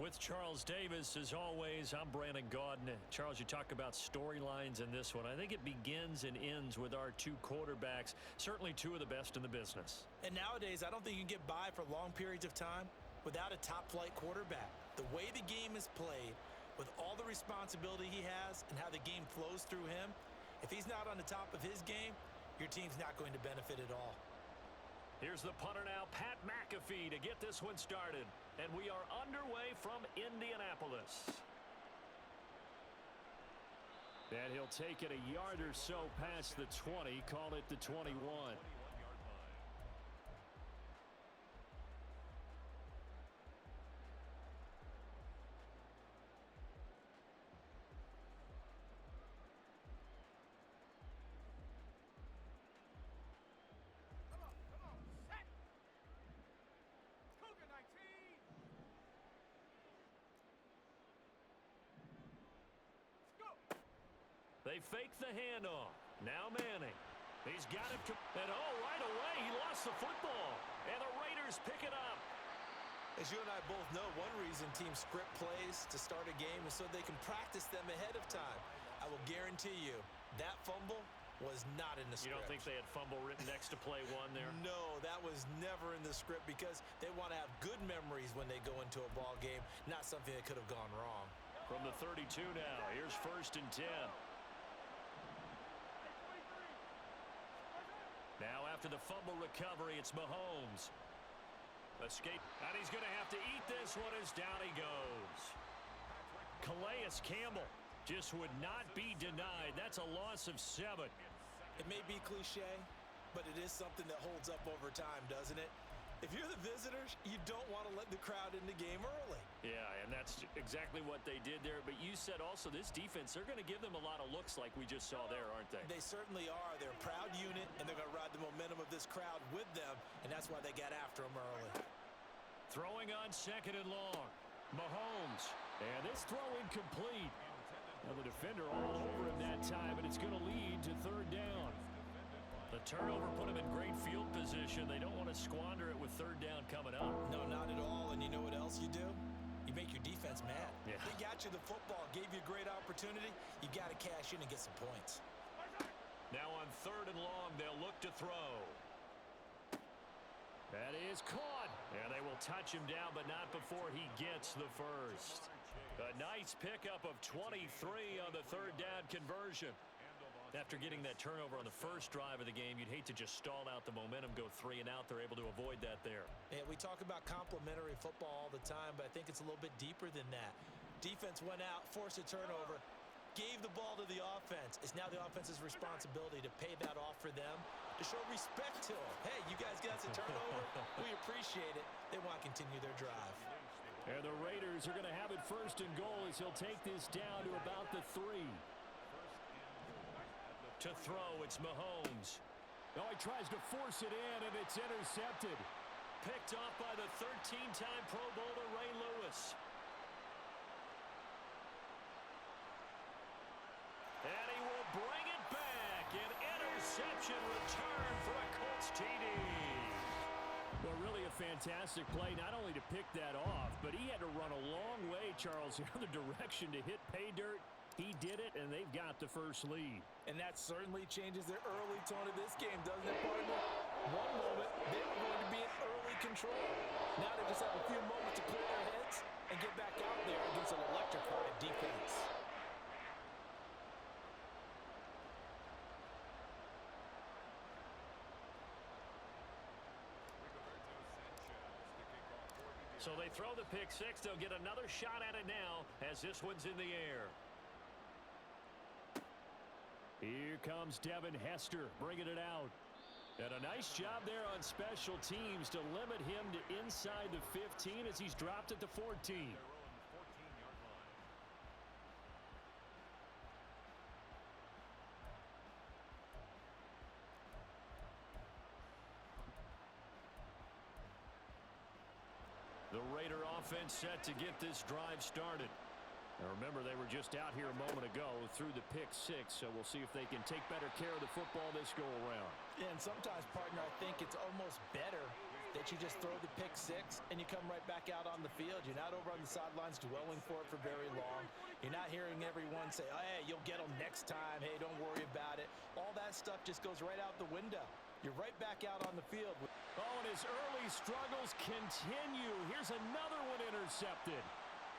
With Charles Davis, as always, I'm Brandon Gaudin. Charles, you talk about storylines in this one. I think it begins and ends with our two quarterbacks, certainly two of the best in the business. And nowadays, I don't think you can get by for long periods of time without a top-flight quarterback. The way the game is played, with all the responsibility he has and how the game flows through him, if he's not on the top of his game, your team's not going to benefit at all. Here's the punter now, Pat McAfee, to get this one started. And we are underway from Indianapolis. And he'll take it a yard or so past the 20, call it the 21. They fake the handoff. Now Manning. He's got it. And right away, he lost the football. And the Raiders pick it up. As you and I both know, one reason teams script plays to start a game is so they can practice them ahead of time. I will guarantee you, that fumble was not in the script. You don't think they had fumble written next to play one there? No, that was never in the script because they want to have good memories when they go into a ball game, not something that could have gone wrong. From the 32 now, here's 1st and 10. Now after the fumble recovery, it's Mahomes. Escape. And he's going to have to eat this one as down he goes. Calais Campbell just would not be denied. That's a loss of 7. It may be cliche, but it is something that holds up over time, doesn't it? If you're the visitors, you don't want to let the crowd in the game early. Yeah, and that's exactly what they did there. But you said also this defense, they're going to give them a lot of looks like we just saw there, aren't they? They certainly are. They're a proud unit, and they're going to ride the momentum of this crowd with them, and that's why they got after them early. Throwing on 2nd and long. Mahomes. And this throw incomplete. Now the defender all over him that time, and it's going to lead to 3rd down. The turnover put him in great field position. They don't want to squander it with 3rd down coming up. No, not at all. And you know what else you do? You make your defense mad. Yeah. They got you the football, gave you a great opportunity. You got to cash in and get some points. Now on 3rd and long, they'll look to throw. That is caught. And they will touch him down, but not before he gets the first. A nice pickup of 23 on the 3rd down conversion. After getting that turnover on the first drive of the game, you'd hate to just stall out the momentum, go 3 and out. They're able to avoid that there. Yeah, we talk about complementary football all the time, but I think it's a little bit deeper than that. Defense went out, forced a turnover, gave the ball to the offense. It's now the offense's responsibility to pay that off for them, to show respect to them. Hey, you guys got a turnover. We appreciate it. They want to continue their drive. And the Raiders are going to have it 1st and goal as he'll take this down to about the 3. To throw, it's Mahomes. Oh, he tries to force it in, and it's intercepted. Picked off by the 13-time Pro Bowler Ray Lewis. And he will bring it back. An interception return for a Colts TD. Well, really a fantastic play, not only to pick that off, but he had to run a long way, Charles, the other direction to hit pay dirt. He did it, and they've got the first lead. And that certainly changes the early tone of this game, doesn't it, partner? One moment, they were going to be in early control. Now they just have a few moments to clear their heads and get back out there against an electrified defense. So they throw the pick 6. They'll get another shot at it now as this one's in the air. Here comes Devin Hester bringing it out. And a nice job there on special teams to limit him to inside the 15 as he's dropped at the 14. The Raider offense set to get this drive started. Now remember, they were just out here a moment ago through the pick 6, so we'll see if they can take better care of the football this go-around. Yeah, and sometimes, partner, I think it's almost better that you just throw the pick six and you come right back out on the field. You're not over on the sidelines dwelling for it for very long. You're not hearing everyone say, oh, hey, you'll get them next time. Hey, don't worry about it. All that stuff just goes right out the window. You're right back out on the field. Oh, and his early struggles continue. Here's another one intercepted.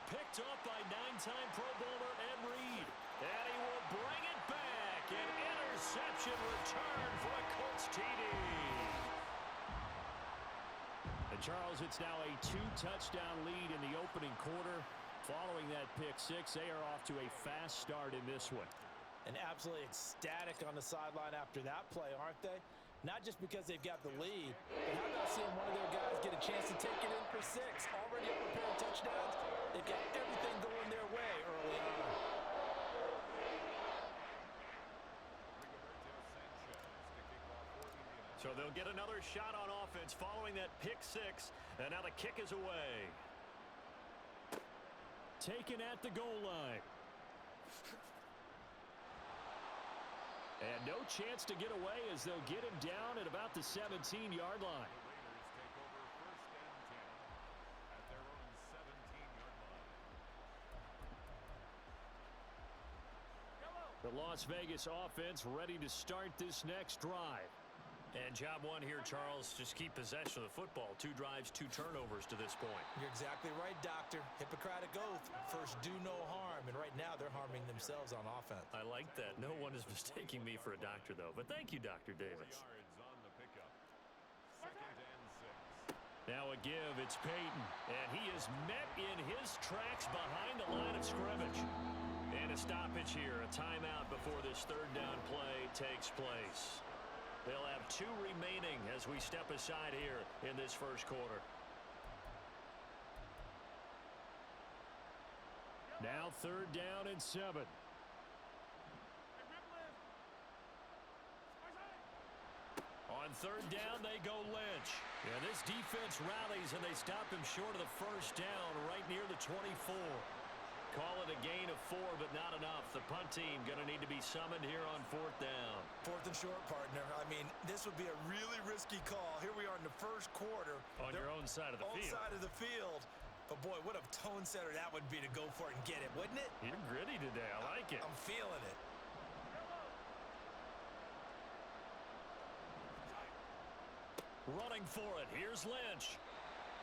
Picked up by 9-time Pro Bowler Ed Reed. And he will bring it back. An interception return for a Colts TD. And Charles, it's now a 2-touchdown lead in the opening quarter. Following that pick six, they are off to a fast start in this one. And absolutely ecstatic on the sideline after that play, aren't they? Not just because they've got the lead, but how about seeing one of their guys get a chance to take it in for six? Already up a pair of touchdowns. They've got everything going their way early on. So they'll get another shot on offense following that pick six. And now the kick is away. Taken at the goal line. And no chance to get away as they'll get him down at about the 17-yard line. The Las Vegas offense ready to start this next drive. And job one here, Charles, just keep possession of the football. 2 drives, 2 turnovers to this point. You're exactly right, Doctor. Hippocratic oath. First, do no harm. And right now, they're harming themselves on offense. I like that. No one is mistaking me for a doctor, though. But thank you, Dr. Davis. Now a give. It's Peyton. And he is met in his tracks behind the line of scrimmage. And a stoppage here. A timeout before this third down play takes place. They'll have 2 remaining as we step aside here in this first quarter. Now 3rd down and 7. On 3rd down, they go Lynch. Yeah, this defense rallies, and they stop him short of the first down right near the 24. Call it a gain of 4, but not enough. The punt team going to need to be summoned here on 4th down. 4th and short, partner. I mean, this would be a really risky call. Here we are in the first quarter. On your own side of the field. Own side of the field. But, boy, what a tone setter that would be to go for it and get it, wouldn't it? You're gritty today. I like it. I'm feeling it. Running for it. Here's Lynch.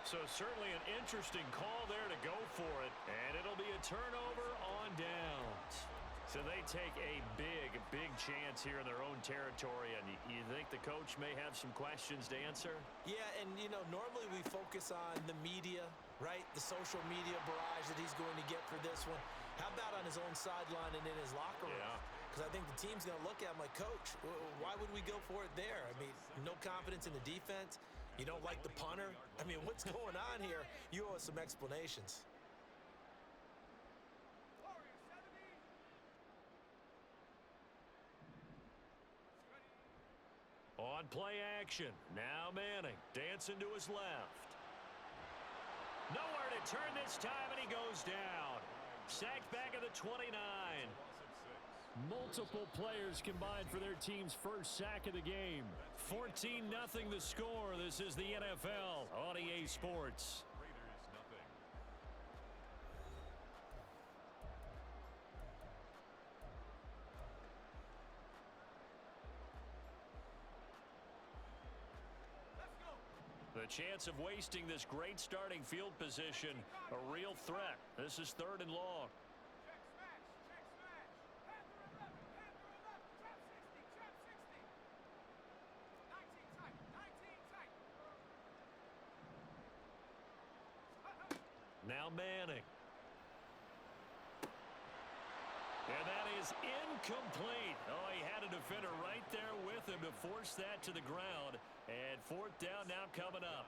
So certainly an interesting call there to go for it. And it'll be a turnover on downs. So they take a big chance here in their own territory. And you think the coach may have some questions to answer? Yeah, and, you know, normally we focus on the media, right? The social media barrage that he's going to get for this one. How about on his own sideline and in his locker room? Yeah. Because I think the team's going to look at him like, Coach, why would we go for it there? I mean, no confidence in the defense. You don't like the punter? I mean, what's going on here? You owe us some explanations. On play action. Now Manning dancing to his left. Nowhere to turn this time, and he goes down. Sacked back at the 29. Multiple players combined for their team's first sack of the game. 14-0 the score. This is the NFL on EA Sports. The chance of wasting this great starting field position, a real threat. This is 3rd and long. Now Manning. And that is incomplete. Oh, he had a defender right there with him to force that to the ground. And 4th down now coming up.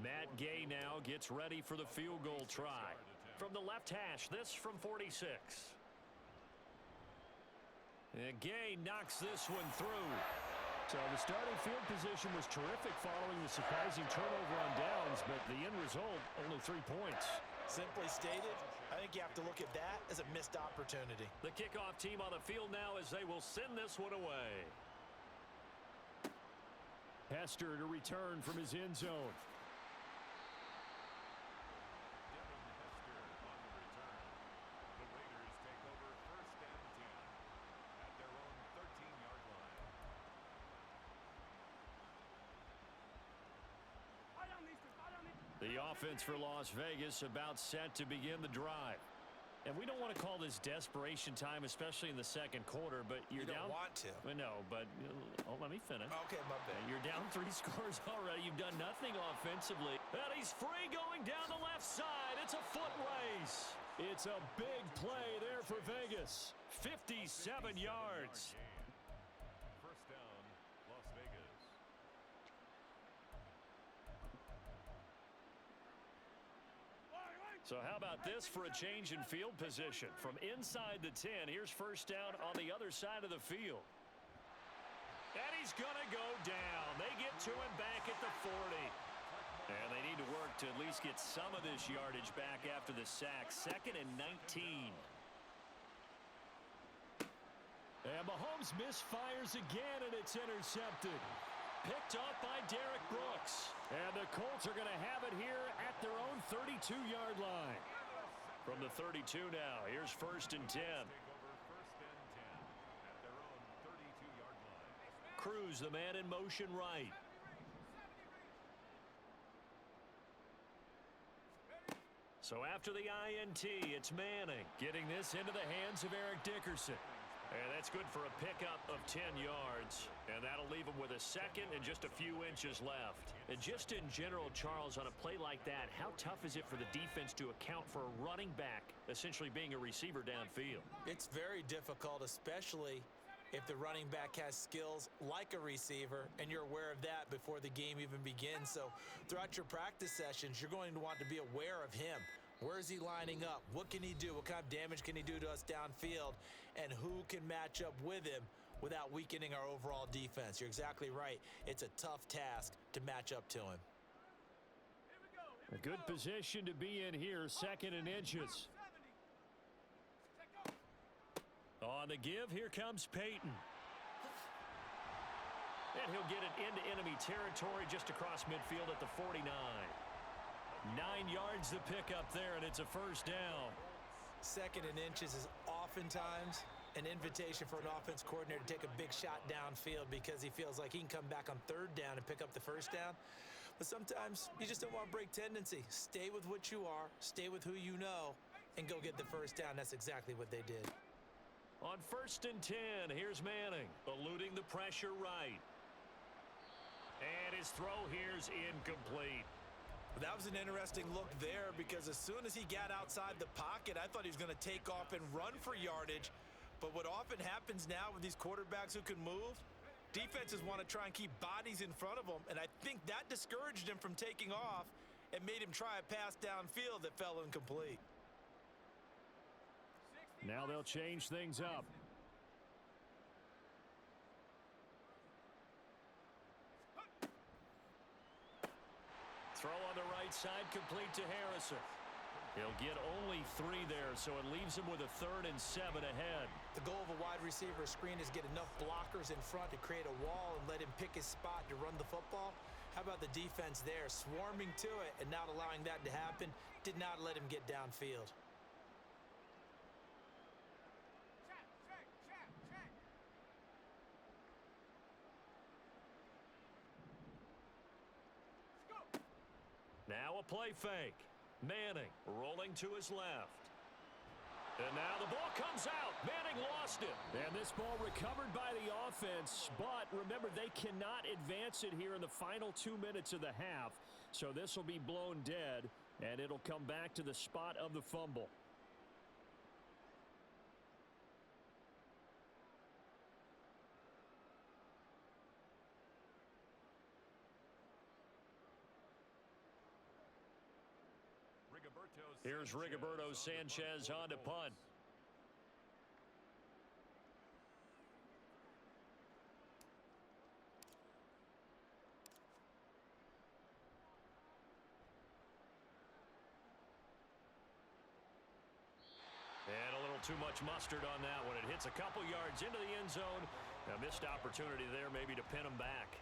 Matt Gay now gets ready for the field goal try. From the left hash, this from 46. And Gay knocks this one through. So the starting field position was terrific following the surprising turnover on downs, but the end result, only 3 points. Simply stated, I think you have to look at that as a missed opportunity. The kickoff team on the field now as they will send this one away. Hester to return from his end zone. The offense for Las Vegas about set to begin the drive. And we don't want to call this desperation time, especially in the second quarter, but you're down. You don't want to. No, but let me finish. Okay, my bad. You're down 3 scores already. You've done nothing offensively. And he's free going down the left side. It's a foot race. It's a big play there for Vegas. 57 yards. First down, Las Vegas. So how about this for a change in field position? From inside the 10, here's first down on the other side of the field. And he's going to go down. They get to him back at the 40. And they need to work to at least get some of this yardage back after the sack. 2nd and 19. And Mahomes misfires again, and it's intercepted. Picked off by Derek Brooks. And the Colts are going to have it here at their own 32-yard line. From the 32 now, here's 1st and 10. Cruz, the man in motion right. So after the INT, it's Manning getting this into the hands of Eric Dickerson. And that's good for a pickup of 10 yards. And that'll leave him with a 2nd and just a few inches left. And just in general, Charles, on a play like that, how tough is it for the defense to account for a running back essentially being a receiver downfield? It's very difficult, especially if the running back has skills like a receiver and you're aware of that before the game even begins. So throughout your practice sessions, you're going to want to be aware of him. Where is he lining up? What can he do? What kind of damage can he do to us downfield? And who can match up with him without weakening our overall defense? You're exactly right. It's a tough task to match up to him. A good position to be in here, 2nd and inches. On the give, here comes Peyton. And he'll get it into enemy territory just across midfield at the 49. 9 yards the pickup there, and it's a first down. 2nd and inches is oftentimes an invitation for an offense coordinator to take a big shot downfield because he feels like he can come back on 3rd down and pick up the first down. But sometimes you just don't want to break tendency. Stay with what you are, stay with who you know, and go get the first down. That's exactly what they did. On 1st and 10, here's Manning, eluding the pressure right. And his throw here's incomplete. That was an interesting look there because as soon as he got outside the pocket, I thought he was going to take off and run for yardage. But what often happens now with these quarterbacks who can move, defenses want to try and keep bodies in front of them, and I think that discouraged him from taking off and made him try a pass downfield that fell incomplete. Now they'll change things up. Throw on the right side, complete to Harrison. He'll get only 3 there, so it leaves him with a 3rd and 7 ahead. The goal of a wide receiver screen is get enough blockers in front to create a wall and let him pick his spot to run the football. How about the defense there, swarming to it and not allowing that to happen? Did not let him get downfield. Now a play fake. Manning rolling to his left. And now the ball comes out. Manning lost it. And this ball recovered by the offense. But remember, they cannot advance it here in the final 2 minutes of the half. So this will be blown dead, and it'll come back to the spot of the fumble. Here's Rigoberto Sanchez on to punt. And a little too much mustard on that one. It hits a couple yards into the end zone. A missed opportunity there maybe to pin him back.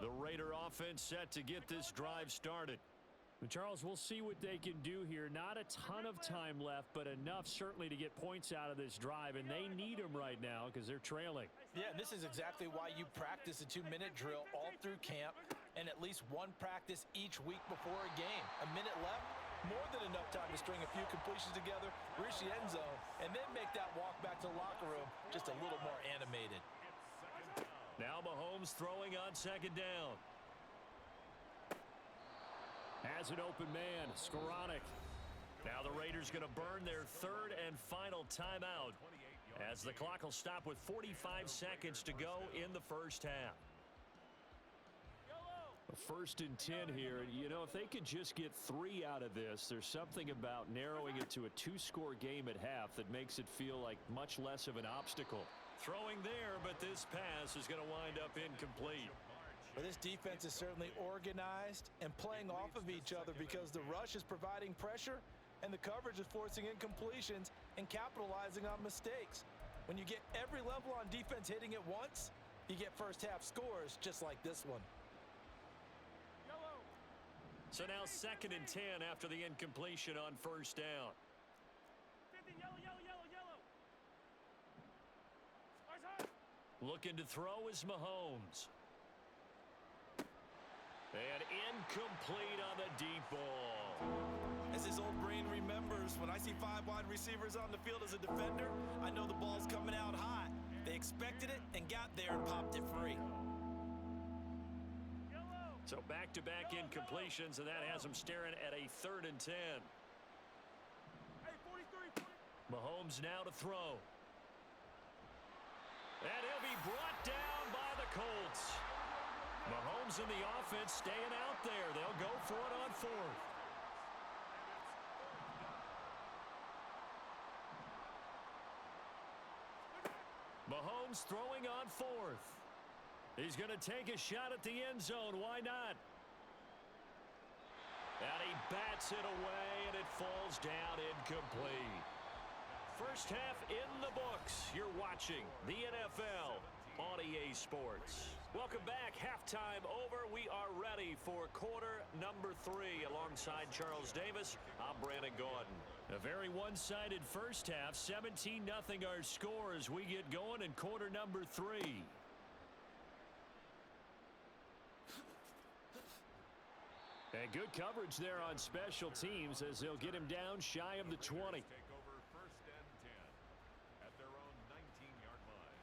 The Raider offense set to get this drive started. And Charles, we'll see what they can do here. Not a ton of time left, but enough certainly to get points out of this drive, and they need them right now because they're trailing. Yeah, and this is exactly why you practice a 2-minute drill all through camp and at least one practice each week before a game. A minute left, more than enough time to string a few completions together, reach the end zone, and then make that walk back to the locker room just a little more animated. Now Mahomes throwing on second down. Has an open man, Skoranek. Now the Raiders going to burn their third and final timeout as the clock will stop with 45 seconds to go in the first half. A 1st and 10 here. You know, if they could just get 3 out of this, there's something about narrowing it to a 2-score game at half that makes it feel like much less of an obstacle. Throwing there, but this pass is going to wind up incomplete. Well, this defense is certainly organized and playing off of each other because the rush is providing pressure and the coverage is forcing incompletions and capitalizing on mistakes. When you get every level on defense hitting at once, you get first half scores just like this one. So now 2nd and 10 after the incompletion on first down. Looking to throw is Mahomes. And incomplete on the deep ball. As his old brain remembers, when I see 5 wide receivers on the field as a defender, I know the ball's coming out hot. They expected it and got there and popped it free. So back-to-back incompletions, and that has them staring at a 3rd and 10. Mahomes now to throw. And he'll be brought down by the Colts. Mahomes and the offense staying out there. They'll go for it on 4th. Mahomes throwing on 4th. He's going to take a shot at the end zone. Why not? And he bats it away, and it falls down incomplete. First half in the books. You're watching the NFL on EA Sports. Welcome back. Halftime over. We are ready for quarter number 3. Alongside Charles Davis, I'm Brandon Gordon. A very one-sided first half. 17-0 our score as we get going in quarter number 3. And good coverage there on special teams as they'll get him down shy of the 20. Take over 1st and 10 at their own 19-yard line.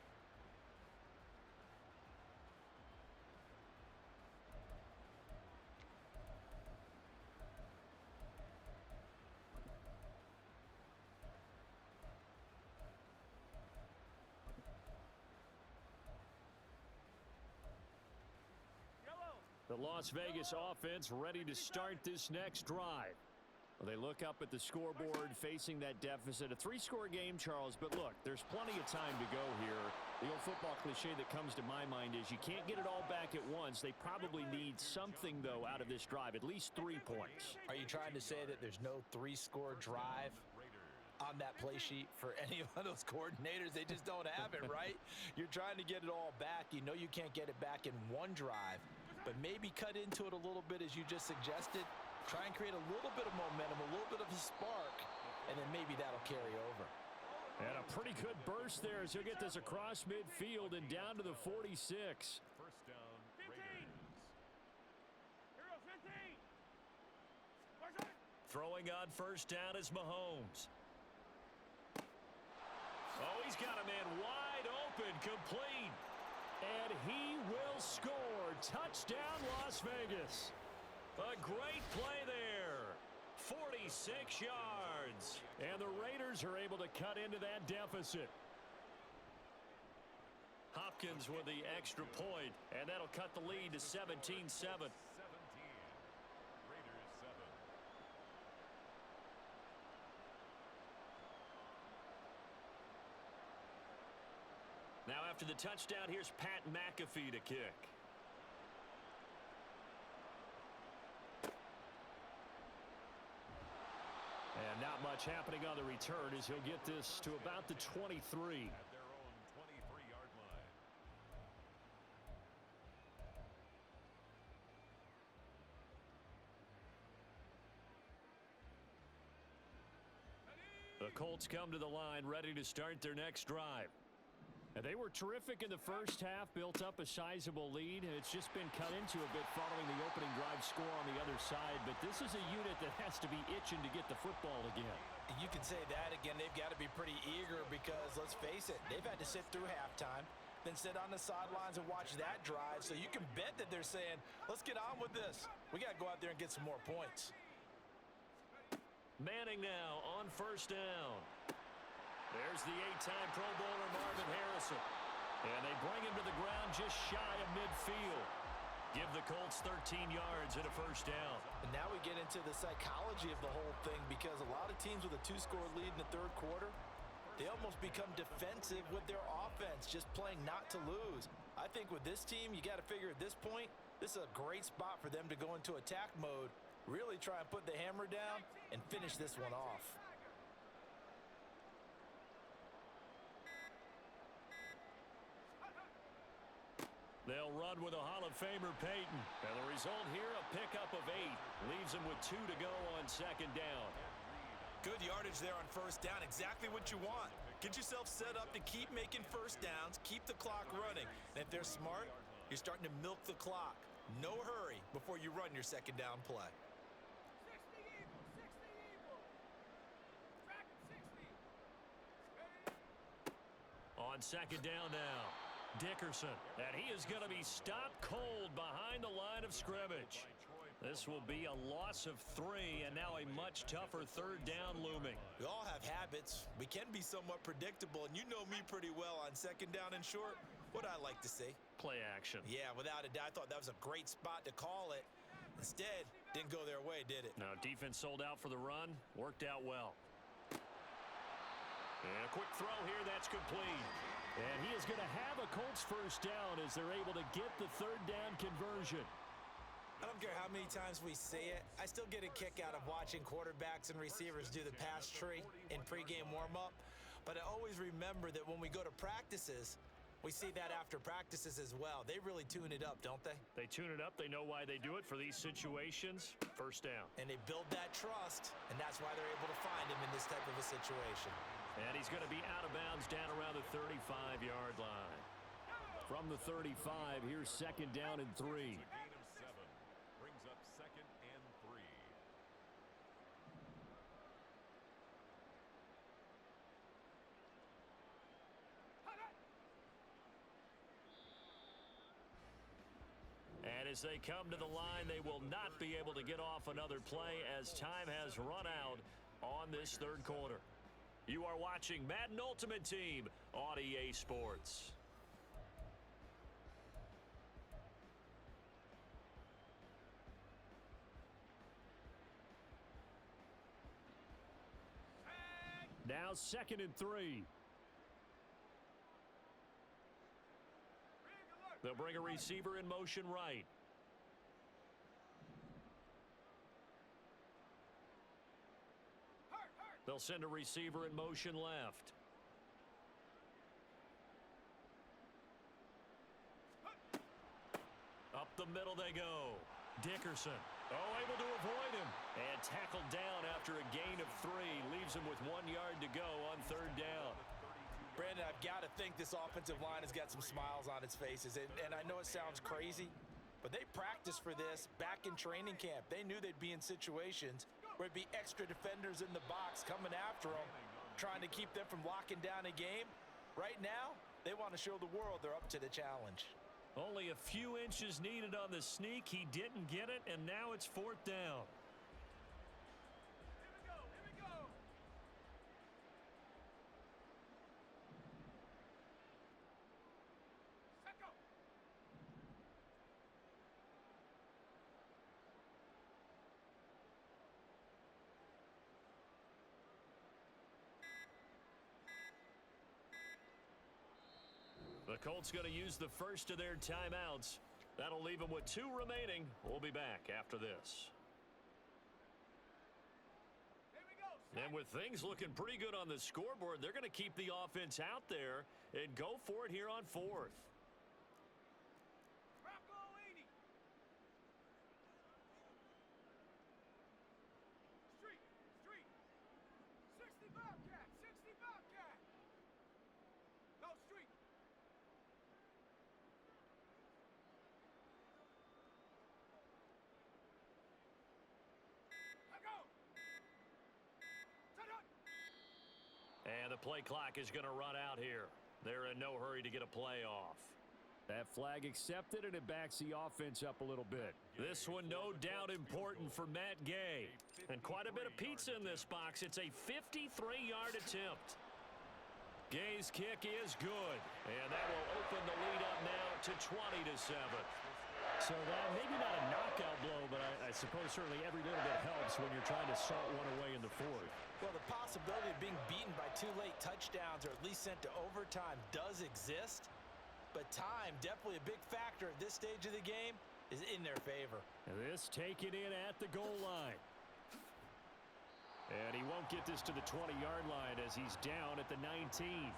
The Las Vegas offense ready to start this next drive. Well, they look up at the scoreboard facing that deficit. A 3-score game, Charles, but look, there's plenty of time to go here. The old football cliche that comes to my mind is you can't get it all back at once. They probably need something, though, out of this drive, at least 3 points. Are you trying to say that there's no 3-score drive on that play sheet for any of those coordinators? They just don't have it, right? You're trying to get it all back. You know you can't get it back in one drive, but maybe cut into it a little bit as you just suggested. Try and create a little bit of momentum, a little bit of a spark, and then maybe that'll carry over. And a pretty good burst there as he'll get this across midfield and down to the 46. First down, Raiders. Throwing on first down is Mahomes. Oh, he's got a man wide open, complete. And he will score. Touchdown, Las Vegas. A great play there. 46 yards. And the Raiders are able to cut into that deficit. Hopkins with the extra point, and that'll cut the lead to 17-7. 17. Raiders 7. Now after the touchdown, here's Pat McAfee to kick. And not much happening on the return as he'll get this to about the 23. At their own 23-yard line. The Colts come to the line ready to start their next drive. And they were terrific in the first half, built up a sizable lead, and it's just been cut into a bit following the opening drive score on the other side. But this is a unit that has to be itching to get the football again. You can say that again. They've got to be pretty eager because, let's face it, they've had to sit through halftime, then sit on the sidelines and watch that drive. So you can bet that they're saying, let's get on with this. We got to go out there and get some more points. Manning now on first down. There's the 8-time Pro Bowler Marvin Harrison. And they bring him to the ground just shy of midfield. Give the Colts 13 yards and a first down. And now we get into the psychology of the whole thing because a lot of teams with a 2-score lead in the third quarter, they almost become defensive with their offense, just playing not to lose. I think with this team, you got to figure at this point, this is a great spot for them to go into attack mode, really try and put the hammer down and finish this one off. They'll run with a Hall of Famer, Peyton. And the result here, a pickup of 8. Leaves them with 2 to go on second down. Good yardage there on first down. Exactly what you want. Get yourself set up to keep making first downs, keep the clock running. And if they're smart, you're starting to milk the clock. No hurry before you run your second down play. On second down now, Dickerson. And he is going to be stopped cold behind the line of scrimmage. This will be a loss of 3, and now a much tougher third down looming. We all have habits. We can be somewhat predictable, and you know me pretty well on second down and short. What I like to see. Play action. Yeah, without a doubt. I thought that was a great spot to call it. Instead, didn't go their way, did it? Now, defense sold out for the run. Worked out well. And a quick throw here. That's complete. And he is going to have a Colts first down as they're able to get the third down conversion. I don't care how many times we say it. I still get a kick out of watching quarterbacks and receivers do the pass tree in pregame warm-up. But I always remember that when we go to practices, we see that after practices as well. They really tune it up, don't they? They tune it up. They know why they do it for these situations. First down. And they build that trust, and that's why they're able to find him in this type of a situation. And he's going to be out of bounds down around the 35-yard line. From the 35, here's second down and 3. A gain of 7 brings up second and 3. And as they come to the line, they will not be able to get off another play as time has run out on this third quarter. You are watching Madden Ultimate Team on EA Sports. Now second and 3. They'll bring a receiver in motion right. They'll send a receiver in motion left. Up the middle they go. Dickerson. Oh, able to avoid him. And tackled down after a gain of 3. Leaves him with 1 yard to go on third down. Brandon, I've got to think this offensive line has got some smiles on its faces. And I know it sounds crazy, but they practiced for this back in training camp. They knew they'd be in situations where it'd be extra defenders in the box coming after them, trying to keep them from locking down a game. Right now, they want to show the world they're up to the challenge. Only a few inches needed on the sneak. He didn't get it, and now it's fourth down. The Colts going to use the first of their timeouts. That'll leave them with 2 remaining. We'll be back after this. And with things looking pretty good on the scoreboard, they're going to keep the offense out there and go for it here on fourth. Street. 65 catch. the play clock is going to run out here. They're in no hurry to get a play off. That flag accepted, and it backs the offense up a little bit. This one no doubt important for Matt Gay. And quite a bit of pizza in this box. It's a 53-yard attempt. Gay's kick is good. And that will open the lead up now to 20-7. So that maybe not a knockout blow, but I suppose certainly every little bit helps when you're trying to salt one away in the fourth. Well, the possibility of being beaten by 2 late touchdowns or at least sent to overtime does exist. But time, definitely a big factor at this stage of the game, is in their favor. And this taken in at the goal line. And he won't get this to the 20-yard line as he's down at the 19.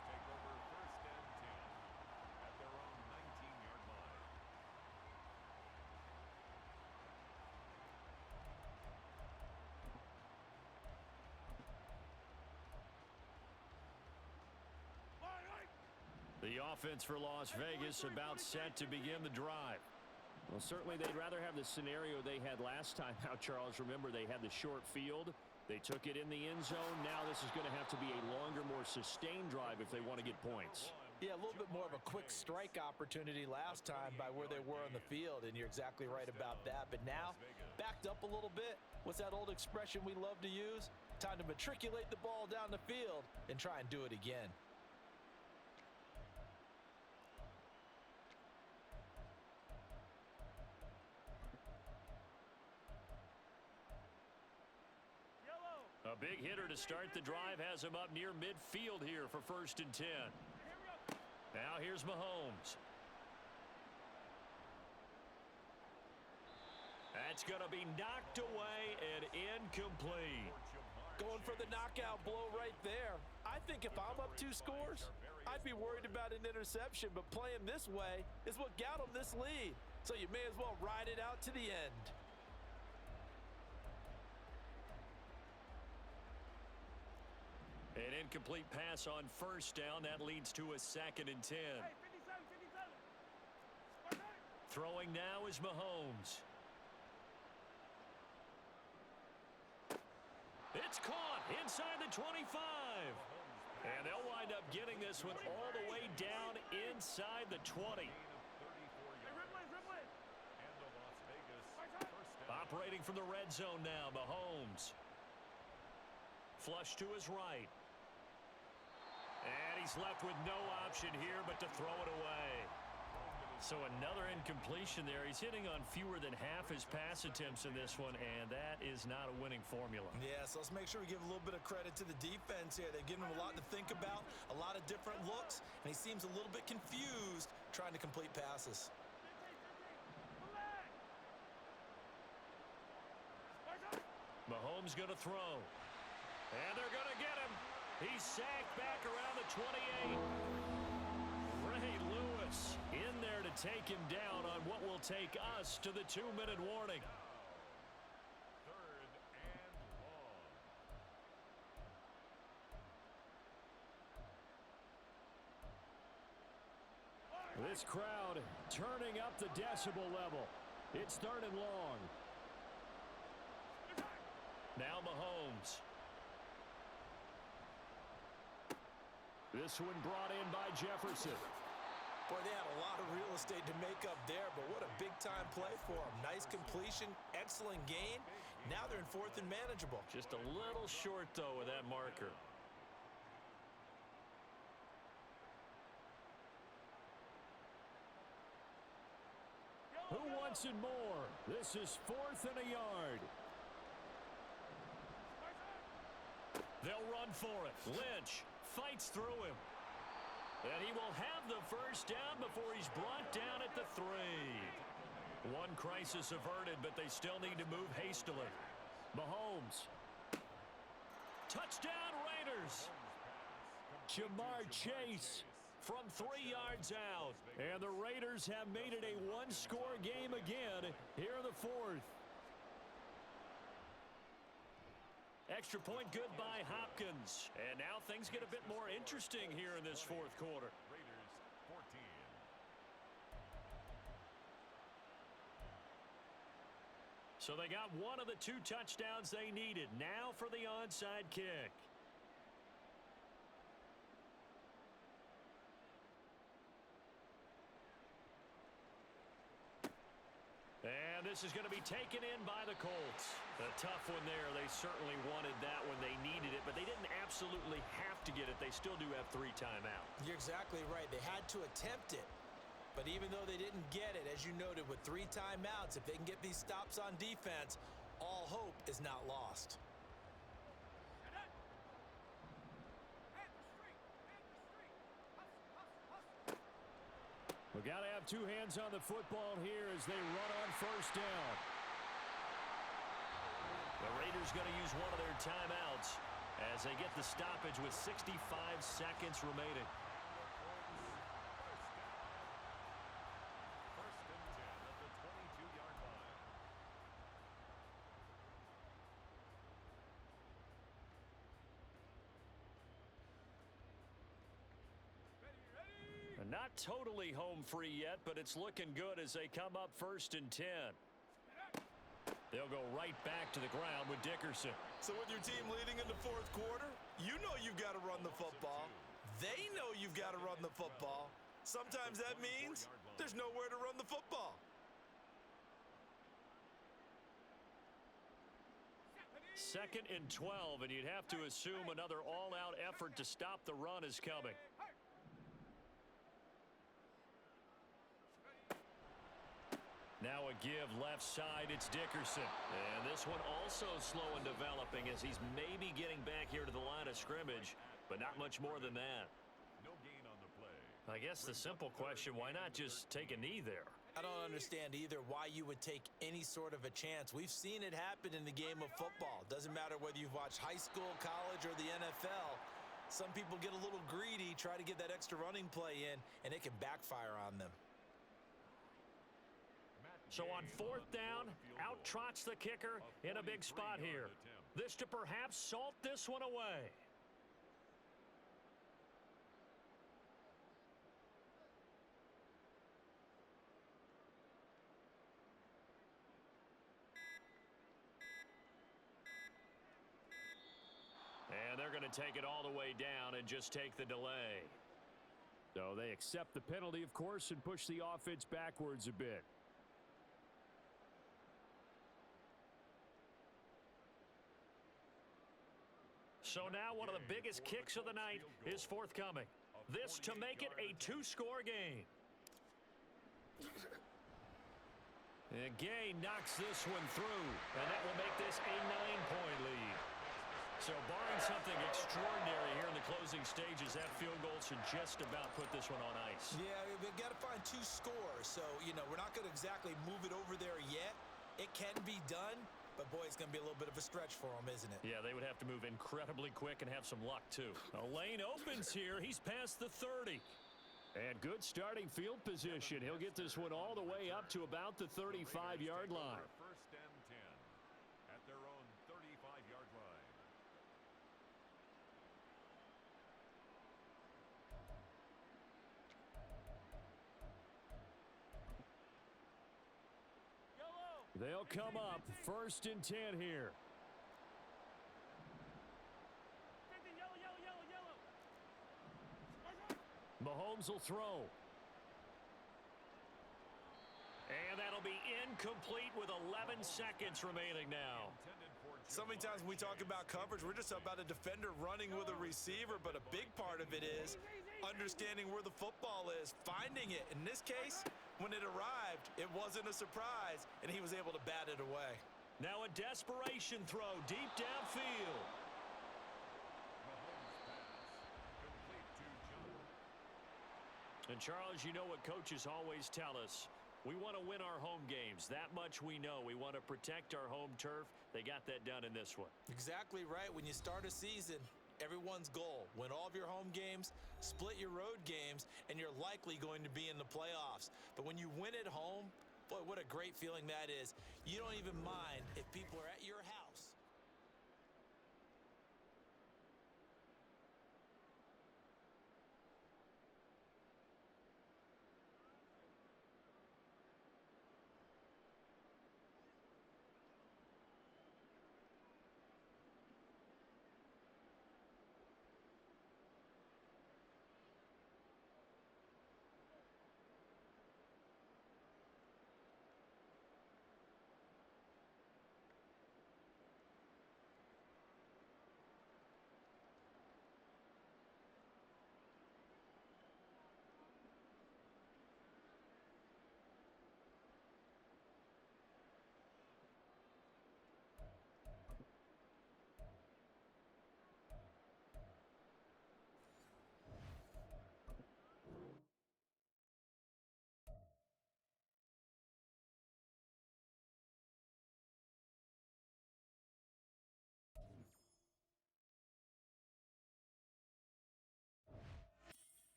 The offense for Las Vegas about set to begin the drive. Well, certainly they'd rather have the scenario they had last time out, Charles. Remember, they had the short field. They took it in the end zone. Now this is going to have to be a longer, more sustained drive if they want to get points. Yeah, a little bit more of a quick strike opportunity last time by where they were on the field, and you're exactly right about that. But now, backed up a little bit. What's that old expression we love to use? Time to matriculate the ball down the field and try and do it again. A big hitter to start the drive has him up near midfield here for 1st and 10. Now here's Mahomes. That's going to be knocked away and incomplete. Going for the knockout blow right there. I think if I'm up 2 scores, I'd be worried about an interception, but playing this way is what got them this lead. So you may as well ride it out to the end. An incomplete pass on 1st down. That leads to a 2nd and 10. Throwing now is Mahomes. It's caught inside the 25. And they'll wind up getting this one all the way down inside the 20. Operating from the red zone now, Mahomes. Flush to his right. And he's left with no option here but to throw it away. So another incompletion there. He's hitting on fewer than half his pass attempts in this one, and that is not a winning formula. Yeah, so let's make sure we give a little bit of credit to the defense here. They've given him a lot to think about, a lot of different looks, and he seems a little bit confused trying to complete passes. Mahomes going to throw. And they're going to get him. He's sacked back around the 28. Ray Lewis in there to take him down on what will take us to the 2-minute warning. 3rd and long. This crowd turning up the decibel level. It's 3rd and long. Now Mahomes. This one brought in by Jefferson. Boy, they had a lot of real estate to make up there, but what a big-time play for them. Nice completion, excellent gain. Now they're in 4th and manageable. Just a little short, though, with that marker. Who wants it more? This is 4th and a yard. They'll run for it. Lynch fights through him. And he will have the 1st down before he's brought down at the 3. One crisis averted, but they still need to move hastily. Mahomes. Touchdown Raiders. Jamar Chase From 3 yards out. And the Raiders have made it a 1-score game again here in the 4th. Extra point good by Hopkins. And now things get a bit more interesting here in this 4th quarter. Raiders 14. So they got one of the 2 touchdowns they needed. Now for the onside kick. this is going to be taken in by the Colts. A tough one there. They certainly wanted that when they needed it, but they didn't absolutely have to get it. They still do have 3 timeouts. You're exactly right. They had to attempt it. But even though they didn't get it, as you noted, with 3 timeouts, if they can get these stops on defense, all hope is not lost. We got to have 2 hands on the football here as they run on first down. The Raiders going to use one of their timeouts as they get the stoppage with 65 seconds remaining. First and 10 at the 22-yard line. Not totally home free yet, but it's looking good as they come up first and 10. They'll go right back to the ground with Dickerson. So with your team leading in the fourth quarter, you know you've got to run the football. They know you've got to run the football. Sometimes that means there's nowhere to run the football. Second and 12, and you'd have to assume another all-out effort to stop the run is coming. Now a give left side, it's Dickerson. And this one also slow in developing as he's maybe getting back here to the line of scrimmage, but not much more than that. No gain on the play. I guess the simple question, why not just take a knee there? I don't understand either why you would take any sort of a chance. We've seen it happen in the game of football. Doesn't matter whether you've watched high school, college, or the NFL. Some people get a little greedy, try to get that extra running play in, and it can backfire on them. So on fourth down, out trots the kicker in a big spot here. This to perhaps salt this one away. And they're going to take it all the way down and just take the delay. So they accept the penalty, of course, and push the offense backwards a bit. So now one of the biggest kicks of the night is forthcoming. This to make it a 2-score game. And Gay knocks this one through, and that will make this a 9-point lead. So barring something extraordinary here in the closing stages, that field goal should just about put this one on ice. Yeah, we've got to find 2 scores. So, we're not going to exactly move it over there yet. It can be done. But, boy, it's going to be a little bit of a stretch for them, isn't it? Yeah, they would have to move incredibly quick and have some luck, too. A lane opens here. He's past the 30. And good starting field position. He'll get this one all the way up to about the 35-yard line. First and 10 at their own 35-yard line. They'll come up first and 10 here. Mahomes will throw. And that'll be incomplete with 11 seconds remaining now. So many times when we talk about coverage, we're just about a defender running with a receiver, but a big part of it is understanding where the football is, finding it. In this case, when it arrived, it wasn't a surprise, and he was able to bat it away. Now a desperation throw deep downfield. And Charles, you know what coaches always tell us. We want to win our home games. That much we know. We want to protect our home turf. They got that done in this one. Exactly right. When you start a season, everyone's goal, win all of your home games, split your road games, and you're likely going to be in the playoffs. But when you win at home, boy, what a great feeling that is. You don't even mind if people are at your house.